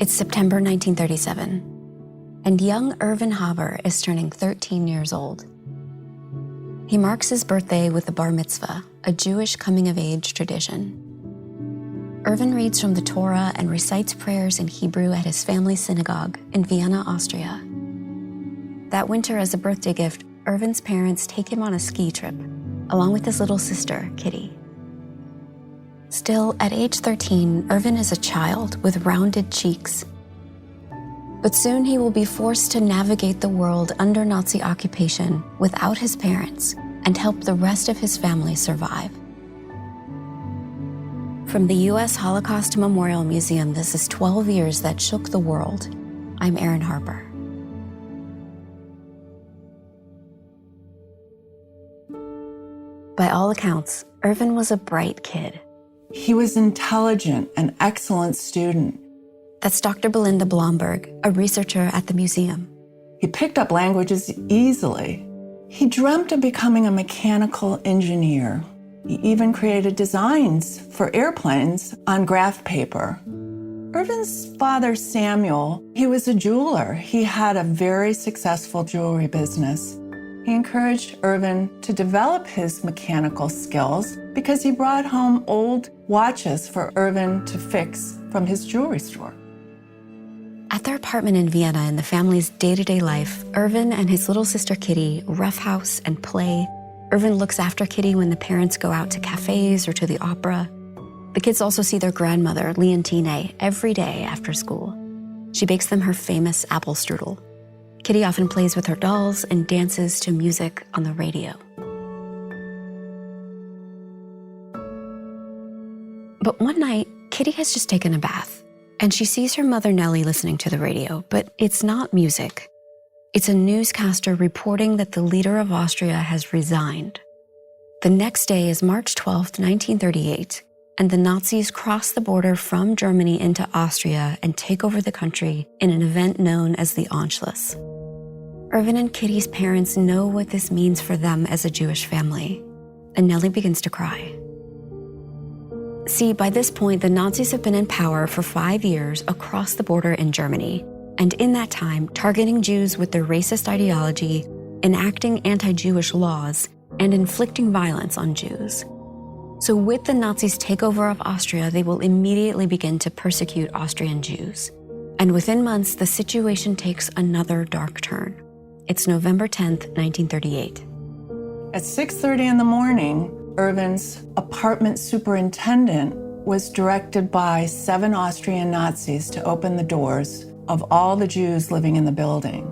It's September 1937, and young Erwin Haber is turning 13 years old. He marks his birthday with the bar mitzvah, a Jewish coming-of-age tradition. Erwin reads from the Torah and recites prayers in Hebrew at his family's synagogue in Vienna, Austria. That winter, as a birthday gift, Erwin's parents take him on a ski trip, along with his little sister, Kitty. Still, at age 13, Erwin is a child with rounded cheeks. But soon he will be forced to navigate the world under Nazi occupation without his parents and help the rest of his family survive. From the U.S. Holocaust Memorial Museum, this is 12 Years That Shook the World. I'm Erwin Haber. By all accounts, Erwin was a bright kid. He was intelligent, an excellent student. That's Dr. Belinda Blomberg, a researcher at the museum. He picked up languages easily. He dreamt of becoming a mechanical engineer. He even created designs for airplanes on graph paper. Erwin's father, Samuel, he was a jeweler. He had a very successful jewelry business. He encouraged Erwin to develop his mechanical skills because he brought home old watches for Erwin to fix from his jewelry store. At their apartment in Vienna, in the family's day-to-day life, Erwin and his little sister Kitty roughhouse and play. Erwin looks after Kitty when the parents go out to cafes or to the opera. The kids also see their grandmother, Leontine, every day after school. She bakes them her famous apple strudel. Kitty often plays with her dolls and dances to music on the radio. But one night, Kitty has just taken a bath, and she sees her mother Nellie listening to the radio, but it's not music. It's a newscaster reporting that the leader of Austria has resigned. The next day is March 12th, 1938, and the Nazis cross the border from Germany into Austria and take over the country in an event known as the Anschluss. Erwin and Kitty's parents know what this means for them as a Jewish family, and Nellie begins to cry. See, by this point, the Nazis have been in power for 5 years across the border in Germany, and in that time, targeting Jews with their racist ideology, enacting anti-Jewish laws, and inflicting violence on Jews. So with the Nazis' takeover of Austria, they will immediately begin to persecute Austrian Jews. And within months, the situation takes another dark turn. It's November 10th, 1938. At 6:30 in the morning, Erwin's apartment superintendent was directed by 7 Austrian Nazis to open the doors of all the Jews living in the building.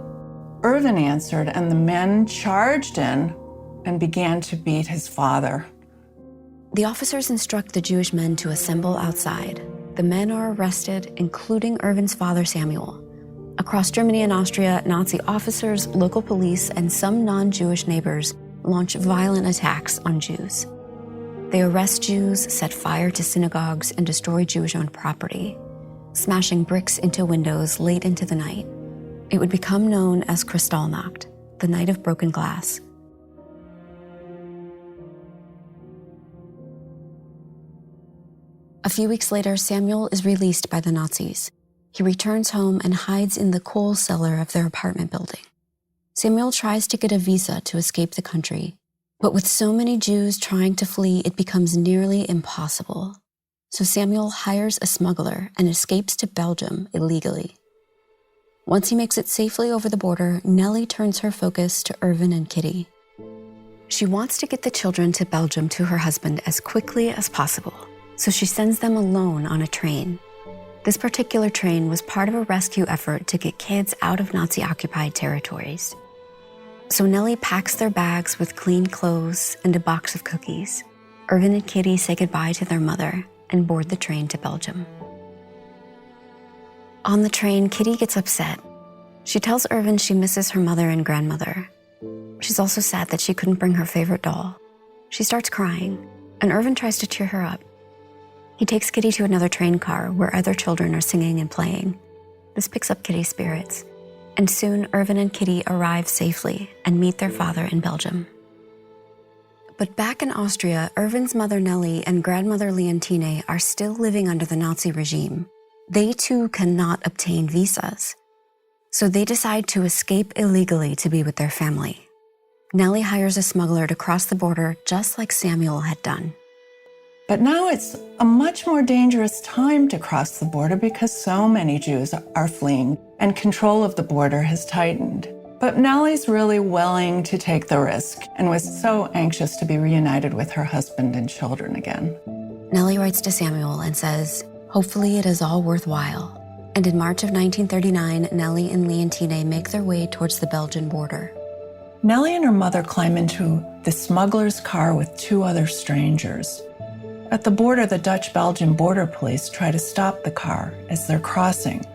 Erwin answered, and the men charged in and began to beat his father. The officers instruct the Jewish men to assemble outside. The men are arrested, including Erwin's father, Samuel. Across Germany and Austria, Nazi officers, local police, and some non-Jewish neighbors launch violent attacks on Jews. They arrest Jews, set fire to synagogues, and destroy Jewish-owned property, smashing bricks into windows late into the night. It would become known as Kristallnacht, the night of broken glass. A few weeks later, Samuel is released by the Nazis. He returns home and hides in the coal cellar of their apartment building. Samuel tries to get a visa to escape the country, but with so many Jews trying to flee, it becomes nearly impossible. So Samuel hires a smuggler and escapes to Belgium illegally. Once he makes it safely over the border, Nellie turns her focus to Erwin and Kitty. She wants to get the children to Belgium to her husband as quickly as possible, so she sends them alone on a train. This particular train was part of a rescue effort to get kids out of Nazi-occupied territories. So Nellie packs their bags with clean clothes and a box of cookies. Erwin and Kitty say goodbye to their mother and board the train to Belgium. On the train, Kitty gets upset. She tells Erwin she misses her mother and grandmother. She's also sad that she couldn't bring her favorite doll. She starts crying, and Erwin tries to cheer her up. He takes Kitty to another train car where other children are singing and playing. This picks up Kitty's spirits, and soon Erwin and Kitty arrive safely and meet their father in Belgium. But back in Austria, Erwin's mother Nellie and grandmother Leontine are still living under the Nazi regime. they too cannot obtain visas. So they decide to escape illegally to be with their family. Nellie hires a smuggler to cross the border just like Samuel had done. But now it's a much more dangerous time to cross the border because so many Jews are fleeing and control of the border has tightened. But Nellie's really willing to take the risk and was so anxious to be reunited with her husband and children again. Nellie writes to Samuel and says, "Hopefully it is all worthwhile." And in March of 1939, Nellie and Leontine make their way towards the Belgian border. Nellie and her mother climb into the smuggler's car with two other strangers. At the border, the Dutch-Belgian border police try to stop the car as they're crossing,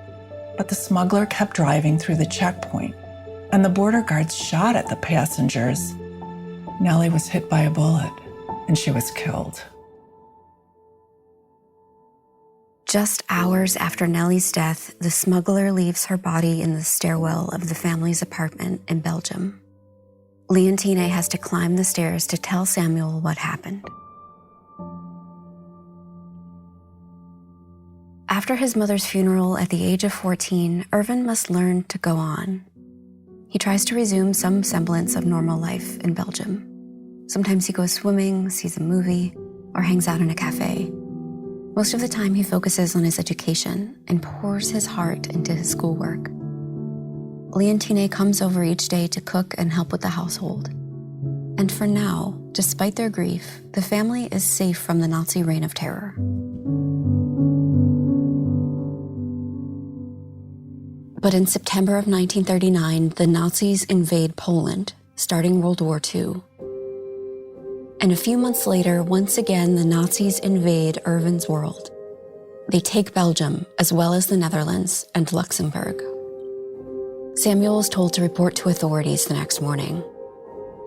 but the smuggler kept driving through the checkpoint, and the border guards shot at the passengers. Nellie was hit by a bullet, and she was killed. Just hours after Nellie's death, the smuggler leaves her body in the stairwell of the family's apartment in Belgium. Leontine has to climb the stairs to tell Samuel what happened. After his mother's funeral at the age of 14, Erwin must learn to go on. He tries to resume some semblance of normal life in Belgium. Sometimes he goes swimming, sees a movie, or hangs out in a cafe. Most of the time, he focuses on his education and pours his heart into his schoolwork. Leontine comes over each day to cook and help with the household. And for now, despite their grief, the family is safe from the Nazi reign of terror. But in September of 1939, the Nazis invade Poland, starting World War II. And a few months later, once again, the Nazis invade Erwin's world. They take Belgium, as well as the Netherlands and Luxembourg. Samuel is told to report to authorities the next morning.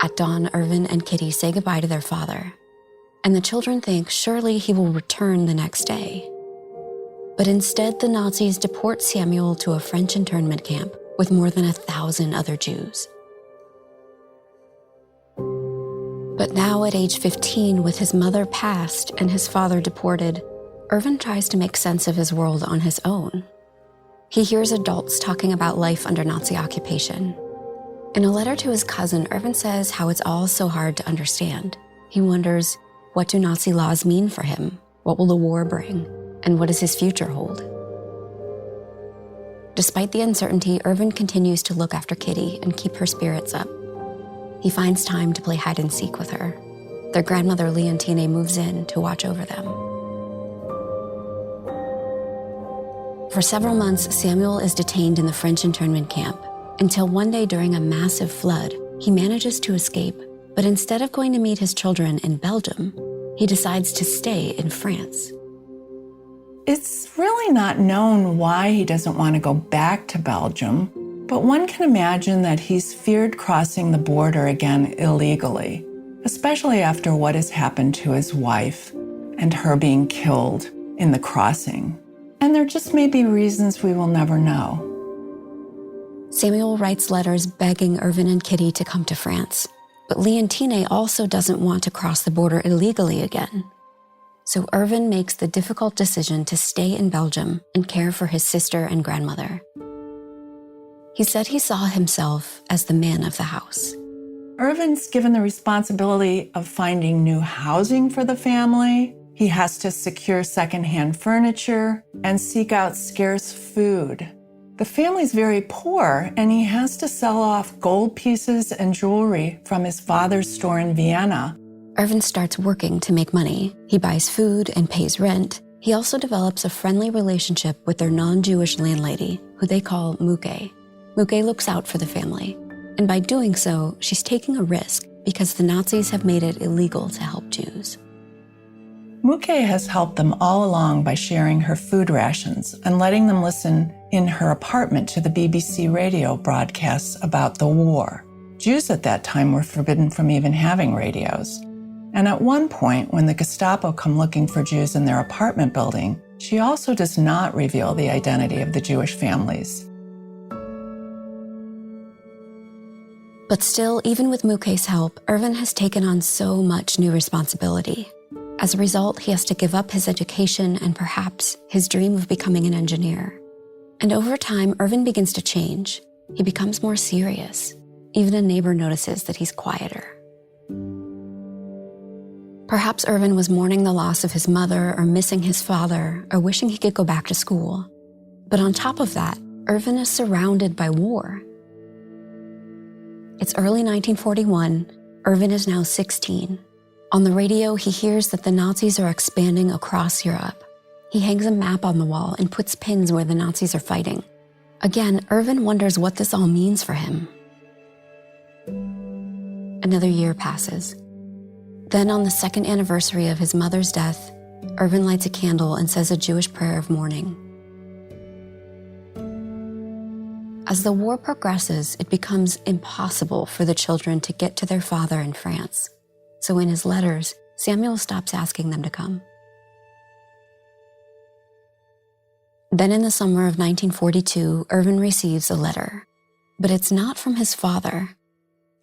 At dawn, Erwin and Kitty say goodbye to their father, and the children think surely he will return the next day. But instead, the Nazis deport Samuel to a French internment camp with more than 1,000 other Jews. But now at age 15, with his mother passed and his father deported, Erwin tries to make sense of his world on his own. He hears adults talking about life under Nazi occupation. In a letter to his cousin, Erwin says how it's all so hard to understand. He wonders, what do Nazi laws mean for him? What will the war bring? And what does his future hold? Despite the uncertainty, Erwin continues to look after Kitty and keep her spirits up. He finds time to play hide and seek with her. Their grandmother, Leontine, moves in to watch over them. For several months, Samuel is detained in the French internment camp until one day during a massive flood, he manages to escape, but instead of going to meet his children in Belgium, he decides to stay in France. It's really not known why he doesn't want to go back to Belgium, but one can imagine that he's feared crossing the border again illegally, especially after what has happened to his wife and her being killed in the crossing. And there just may be reasons we will never know. Samuel writes letters begging Erwin and Kitty to come to France, but Leontine also doesn't want to cross the border illegally again. So Erwin makes the difficult decision to stay in Belgium and care for his sister and grandmother. He said he saw himself as the man of the house. Erwin's given the responsibility of finding new housing for the family. He has to secure secondhand furniture and seek out scarce food. The family's very poor, and he has to sell off gold pieces and jewelry from his father's store in Vienna. Erwin starts working to make money. He buys food and pays rent. He also develops a friendly relationship with their non-Jewish landlady, who they call Muke. Muke looks out for the family, and by doing so, she's taking a risk because the Nazis have made it illegal to help Jews. Muke has helped them all along by sharing her food rations and letting them listen in her apartment to the BBC radio broadcasts about the war. Jews at that time were forbidden from even having radios. And at one point, when the Gestapo come looking for Jews in their apartment building, she also does not reveal the identity of the Jewish families. But still, even with Muke's help, Erwin has taken on so much new responsibility. As a result, he has to give up his education and perhaps his dream of becoming an engineer. And over time, Erwin begins to change. He becomes more serious. Even a neighbor notices that he's quieter. Perhaps Erwin was mourning the loss of his mother or missing his father or wishing he could go back to school. But on top of that, Erwin is surrounded by war. It's early 1941. Erwin is now 16. On the radio, he hears that the Nazis are expanding across Europe. He hangs a map on the wall and puts pins where the Nazis are fighting. Again, Erwin wonders what this all means for him. Another year passes. Then on the second anniversary of his mother's death, Erwin lights a candle and says a Jewish prayer of mourning. As the war progresses, it becomes impossible for the children to get to their father in France. So in his letters, Samuel stops asking them to come. Then in the summer of 1942, Erwin receives a letter. But it's not from his father.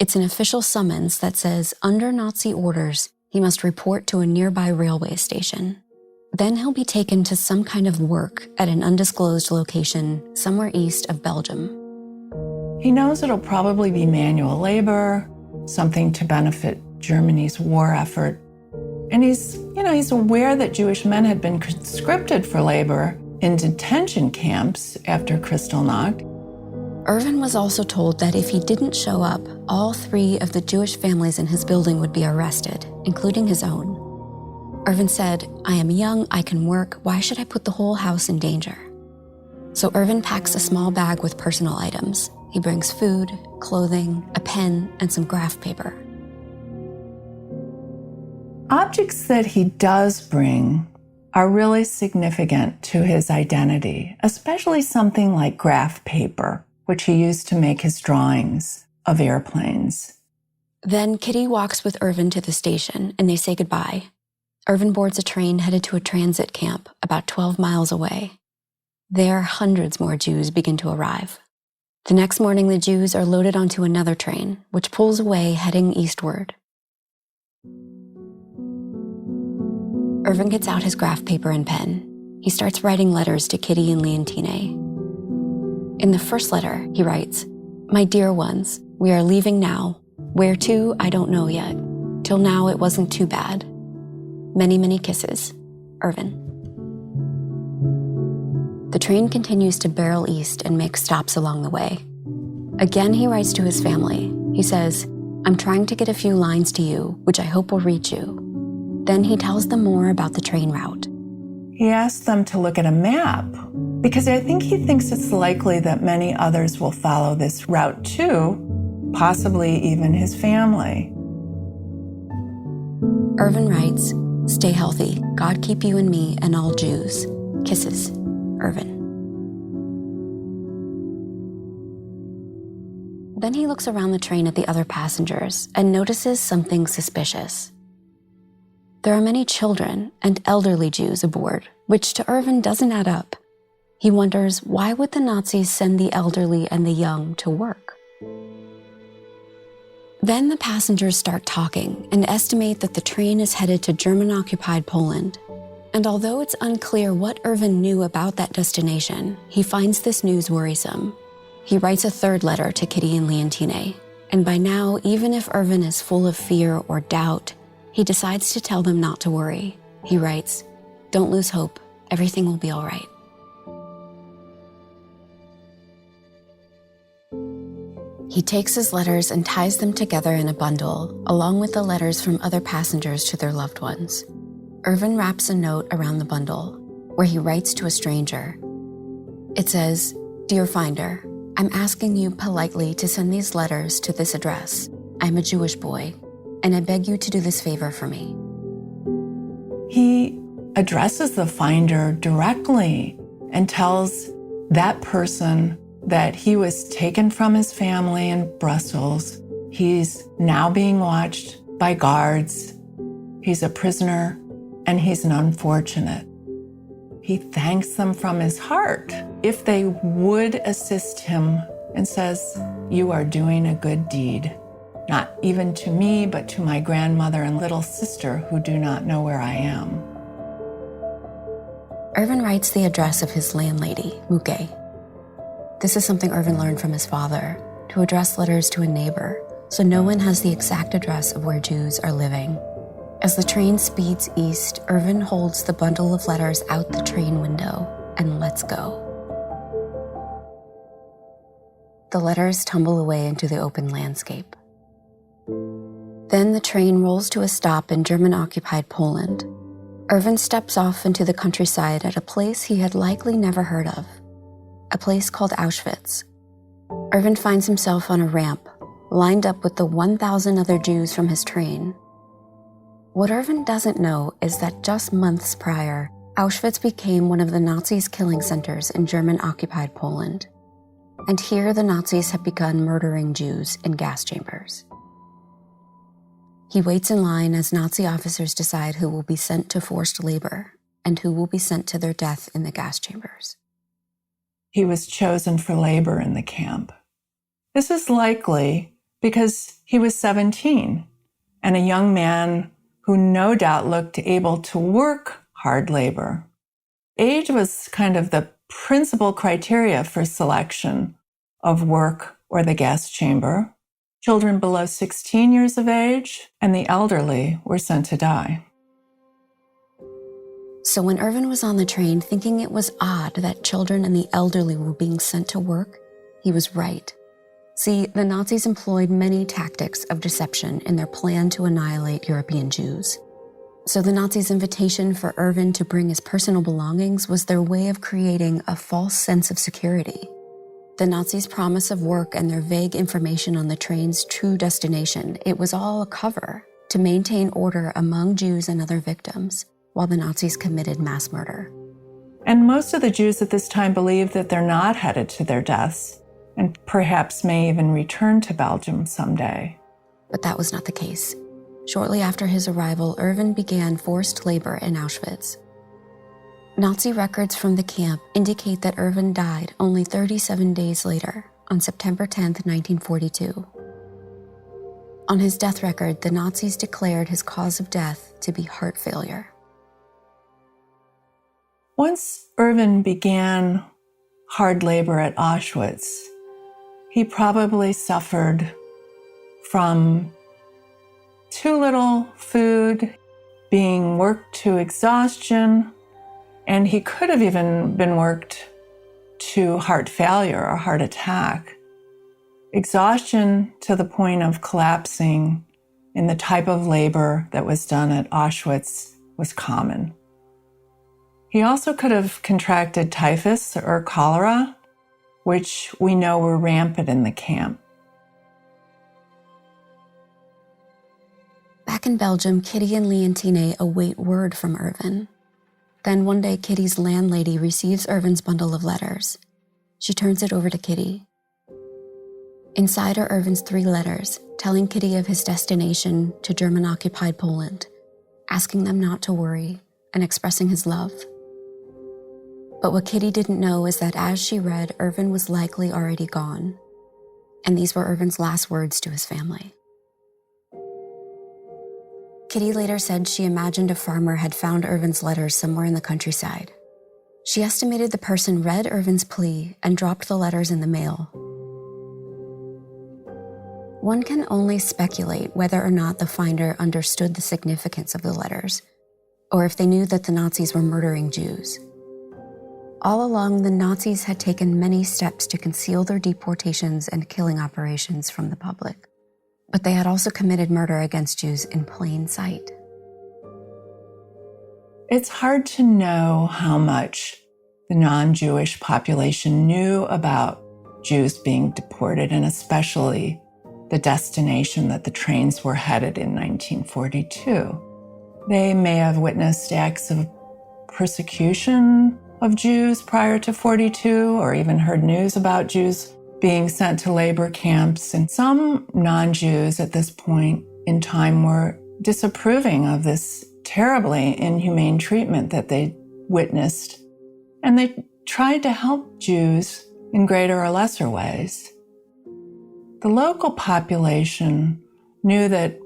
It's an official summons that says, under Nazi orders, he must report to a nearby railway station. Then he'll be taken to some kind of work at an undisclosed location somewhere east of Belgium. He knows it'll probably be manual labor, something to benefit Germany's war effort. And he's aware that Jewish men had been conscripted for labor in detention camps after Kristallnacht. Erwin was also told that if he didn't show up, all 3 of the Jewish families in his building would be arrested, including his own. Erwin said, I am young, I can work, why should I put the whole house in danger? So Erwin packs a small bag with personal items. He brings food, clothing, a pen, and some graph paper. Objects that he does bring are really significant to his identity, especially something like graph paper, which he used to make his drawings of airplanes. Then Kitty walks with Erwin to the station, and they say goodbye. Erwin boards a train headed to a transit camp about 12 miles away. There, hundreds more Jews begin to arrive. The next morning, the Jews are loaded onto another train, which pulls away heading eastward. Erwin gets out his graph paper and pen. He starts writing letters to Kitty and Leontine. In the first letter, he writes, My dear ones, we are leaving now. Where to, I don't know yet. Till now, it wasn't too bad. Many, many kisses. Erwin. The train continues to barrel east and makes stops along the way. Again, he writes to his family. He says, I'm trying to get a few lines to you, which I hope will reach you. Then he tells them more about the train route. He asks them to look at a map because I think he thinks it's likely that many others will follow this route too, possibly even his family. Erwin writes, Stay healthy. God keep you and me and all Jews. Kisses. Erwin. Then he looks around the train at the other passengers and notices something suspicious. There are many children and elderly Jews aboard, which to Erwin doesn't add up. He wonders, why would the Nazis send the elderly and the young to work? Then the passengers start talking and estimate that the train is headed to German-occupied Poland. And although it's unclear what Erwin knew about that destination, he finds this news worrisome. He writes a third letter to Kitty and Leontine, and by now, even if Erwin is full of fear or doubt, he decides to tell them not to worry. He writes, Don't lose hope, everything will be all right. He takes his letters and ties them together in a bundle, along with the letters from other passengers to their loved ones. Erwin wraps a note around the bundle, where he writes to a stranger. It says, Dear Finder, I'm asking you politely to send these letters to this address. I'm a Jewish boy, and I beg you to do this favor for me. He addresses the finder directly and tells that person that he was taken from his family in Brussels. He's now being watched by guards. He's a prisoner, and he's an unfortunate. He thanks them from his heart if they would assist him and says, You are doing a good deed. not even to me, but to my grandmother and little sister who do not know where I am. Erwin writes the address of his landlady, Muke. This is something Erwin learned from his father, to address letters to a neighbor, so no one has the exact address of where Jews are living. As the train speeds east, Erwin holds the bundle of letters out the train window and lets go. The letters tumble away into the open landscape. Then the train rolls to a stop in German-occupied Poland. Erwin steps off into the countryside at a place he had likely never heard of, a place called Auschwitz. Erwin finds himself on a ramp, lined up with the 1,000 other Jews from his train. What Erwin doesn't know is that just months prior, Auschwitz became one of the Nazis' killing centers in German-occupied Poland. And here the Nazis had begun murdering Jews in gas chambers. He waits in line as Nazi officers decide who will be sent to forced labor and who will be sent to their death in the gas chambers. He was chosen for labor in the camp. This is likely because he was 17 and a young man who no doubt looked able to work hard labor. Age was kind of the principal criteria for selection of work or the gas chamber. Children below 16 years of age and the elderly were sent to die. So when Erwin was on the train thinking it was odd that children and the elderly were being sent to work, he was right. See, the Nazis employed many tactics of deception in their plan to annihilate European Jews. So the Nazis' invitation for Erwin to bring his personal belongings was their way of creating a false sense of security. The Nazis' promise of work and their vague information on the train's true destination, it was all a cover to maintain order among Jews and other victims, while the Nazis committed mass murder. And most of the Jews at this time believed that they're not headed to their deaths, and perhaps may even return to Belgium someday. But that was not the case. Shortly after his arrival, Erwin began forced labor in Auschwitz. Nazi records from the camp indicate that Erwin died only 37 days later, on September 10, 1942. On his death record, the Nazis declared his cause of death to be heart failure. Once Erwin began hard labor at Auschwitz, he probably suffered from too little food, being worked to exhaustion, and he could have even been worked to heart failure or heart attack. Exhaustion to the point of collapsing in the type of labor that was done at Auschwitz was common. He also could have contracted typhus or cholera, which we know were rampant in the camp. Back in Belgium, Kitty and Leontine await word from Erwin. Then one day, Kitty's landlady receives Erwin's bundle of letters. She turns it over to Kitty. Inside are Erwin's 3 letters, telling Kitty of his destination to German-occupied Poland, asking them not to worry, and expressing his love. But what Kitty didn't know is that as she read, Erwin was likely already gone. And these were Erwin's last words to his family. Kitty later said she imagined a farmer had found Erwin's letters somewhere in the countryside. She estimated the person read Erwin's plea and dropped the letters in the mail. One can only speculate whether or not the finder understood the significance of the letters, or if they knew that the Nazis were murdering Jews. All along, the Nazis had taken many steps to conceal their deportations and killing operations from the public. But they had also committed murder against Jews in plain sight. It's hard to know how much the non-Jewish population knew about Jews being deported, and especially the destination that the trains were headed in 1942. They may have witnessed acts of persecution of Jews prior to 42, or even heard news about Jews being sent to labor camps. And some non-Jews at this point in time were disapproving of this terribly inhumane treatment that they witnessed. And they tried to help Jews in greater or lesser ways. The local population knew that,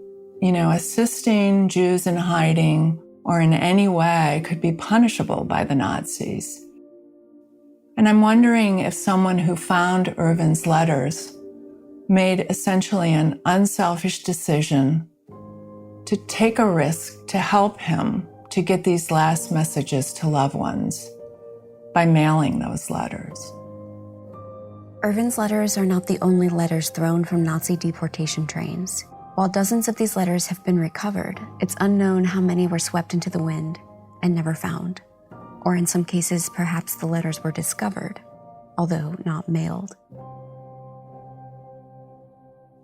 assisting Jews in hiding or in any way could be punishable by the Nazis. And I'm wondering if someone who found Erwin's letters made essentially an unselfish decision to take a risk to help him to get these last messages to loved ones by mailing those letters. Erwin's letters are not the only letters thrown from Nazi deportation trains. While dozens of these letters have been recovered, it's unknown how many were swept into the wind and never found. Or in some cases, perhaps the letters were discovered, although not mailed.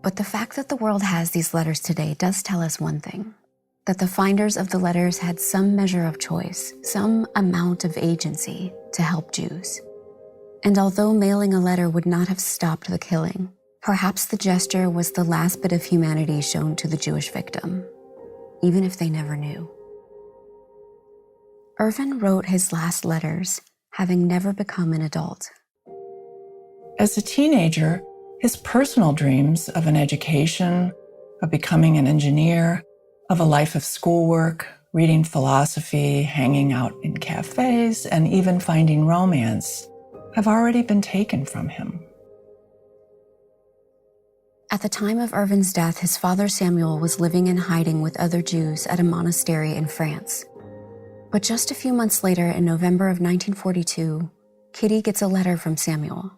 But the fact that the world has these letters today does tell us one thing, that the finders of the letters had some measure of choice, some amount of agency to help Jews. And although mailing a letter would not have stopped the killing, perhaps the gesture was the last bit of humanity shown to the Jewish victim, even if they never knew. Erwin wrote his last letters, having never become an adult. As a teenager, his personal dreams of an education, of becoming an engineer, of a life of schoolwork, reading philosophy, hanging out in cafes, and even finding romance have already been taken from him. At the time of Erwin's death, his father Samuel was living in hiding with other Jews at a monastery in France. But just a few months later, in November of 1942, Kitty gets a letter from Samuel.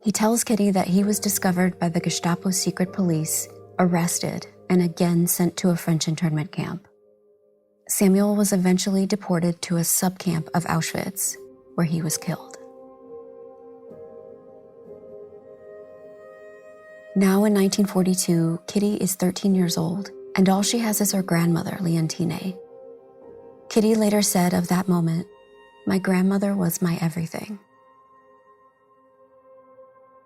He tells Kitty that he was discovered by the Gestapo secret police, arrested, and again sent to a French internment camp. Samuel was eventually deported to a subcamp of Auschwitz, where he was killed. Now in 1942, Kitty is 13 years old, and all she has is her grandmother, Leontine. Kitty later said of that moment, "My grandmother was my everything."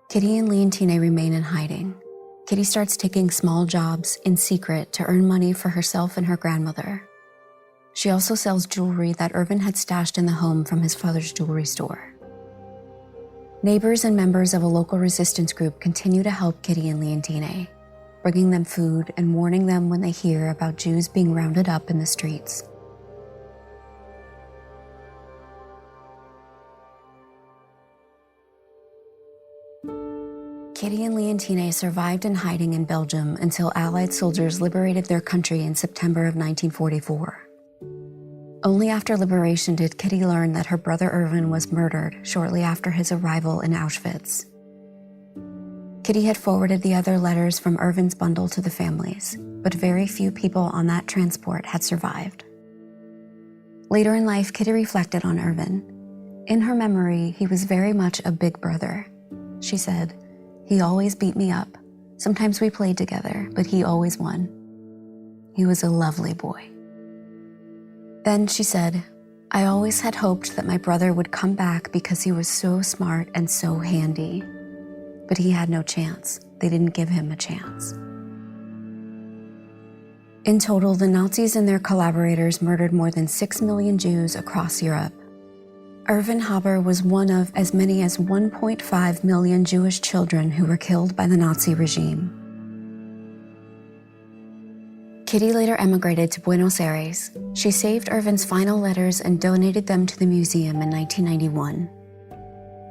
Kitty and Leontine remain in hiding. Kitty starts taking small jobs in secret to earn money for herself and her grandmother. She also sells jewelry that Erwin had stashed in the home from his father's jewelry store. Neighbors and members of a local resistance group continue to help Kitty and Leontine, bringing them food and warning them when they hear about Jews being rounded up in the streets. Kitty and Leontine survived in hiding in Belgium until Allied soldiers liberated their country in September of 1944. Only after liberation did Kitty learn that her brother Erwin was murdered shortly after his arrival in Auschwitz. Kitty had forwarded the other letters from Erwin's bundle to the families, but very few people on that transport had survived. Later in life, Kitty reflected on Erwin. In her memory, he was very much a big brother. She said, "He always beat me up. Sometimes we played together, but he always won. He was a lovely boy." Then she said, "I always had hoped that my brother would come back because he was so smart and so handy. But he had no chance. They didn't give him a chance." In total, the Nazis and their collaborators murdered more than 6 million Jews across Europe. Erwin Haber was one of as many as 1.5 million Jewish children who were killed by the Nazi regime. Kitty later emigrated to Buenos Aires. She saved Erwin's final letters and donated them to the museum in 1991.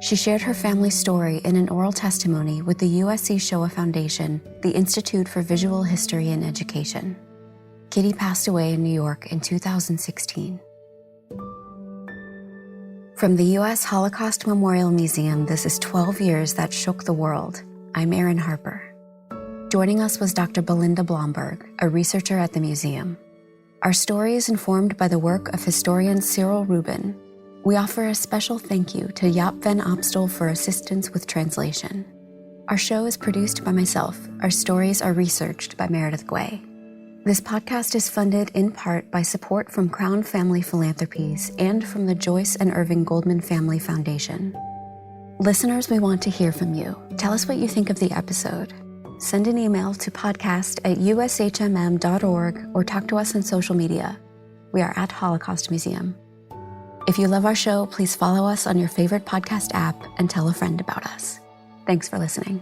She shared her family's story in an oral testimony with the USC Shoah Foundation, the Institute for Visual History and Education. Kitty passed away in New York in 2016. From the U.S. Holocaust Memorial Museum, this is 12 Years That Shook the World. I'm Erwin Haber. Joining us was Dr. Belinda Blomberg, a researcher at the museum. Our story is informed by the work of historian Cyril Rubin. We offer a special thank you to Jaap van Opstel for assistance with translation. Our show is produced by myself. Our stories are researched by Meredith Guay. This podcast is funded in part by support from Crown Family Philanthropies and from the Joyce and Irving Goldman Family Foundation. Listeners, we want to hear from you. Tell us what you think of the episode. Send an email to podcast@ushmm.org or talk to us on social media. We are at Holocaust Museum. If you love our show, please follow us on your favorite podcast app and tell a friend about us. Thanks for listening.